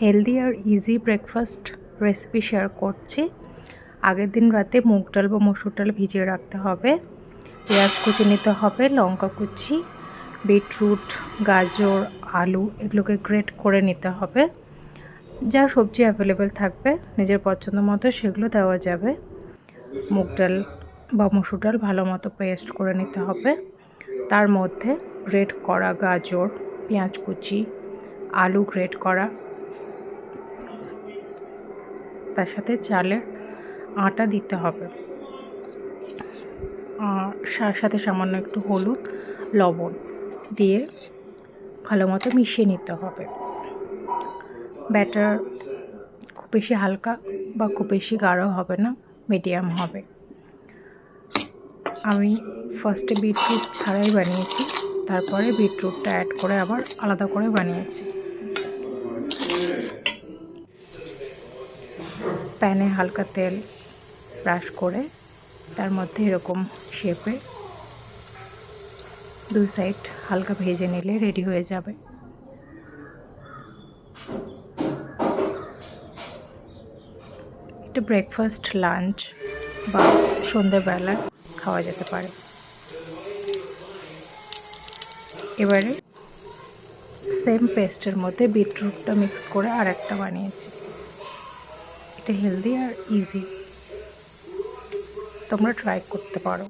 Healthy আর easy breakfast recipe share করছি। আগের দিন রাতে মুগ ডাল বা মসুর ডাল ভিজিয়ে রাখতে হবে। পেঁয়াজ কুচি নিতে হবে, লঙ্কা কুচি, বিটরুট, গাজর, আলু এগুলোকে গ্রেট করে নিতে হবে। যা সবজি অ্যাভেলেবেল থাকবে নিজের পছন্দ মতো সেগুলো দেওয়া যাবে। মুগ ডাল বা মসুর ডাল ভালো মতো পেস্ট করে নিতে হবে। তার মধ্যে গ্রেট করা গাজর, পেঁয়াজ কুচি, আলু গ্রেট করা, তার সাথে চালের আটা দিতে হবে, সাথে সামান্য একটু হলুদ, লবণ দিয়ে ভালো মতো মিশিয়ে নিতে হবে। ব্যাটার খুব বেশি হালকা বা খুব বেশি গাঢ় হবে না, মিডিয়াম হবে। আমি ফার্স্টে বিটরুট ছাড়াই বানিয়েছি, তারপরে বিটরুটটা অ্যাড করে আবার আলাদা করে বানিয়েছি। প্যানে হালকা তেল ব্রাশ করে তার মধ্যে এরকম শেপে দুই সাইড হালকা ভেজে নিলে রেডি হয়ে যাবে। এটা ব্রেকফাস্ট, লাঞ্চ বা সন্ধ্যেবেলা খাওয়া যেতে পারে। এবারে সেম পেস্টের মধ্যে বিটরুটটা মিক্স করে আর একটা বানিয়েছি। এটা হেলদি আর ইজি, তোমরা ট্রাই করতে পারো।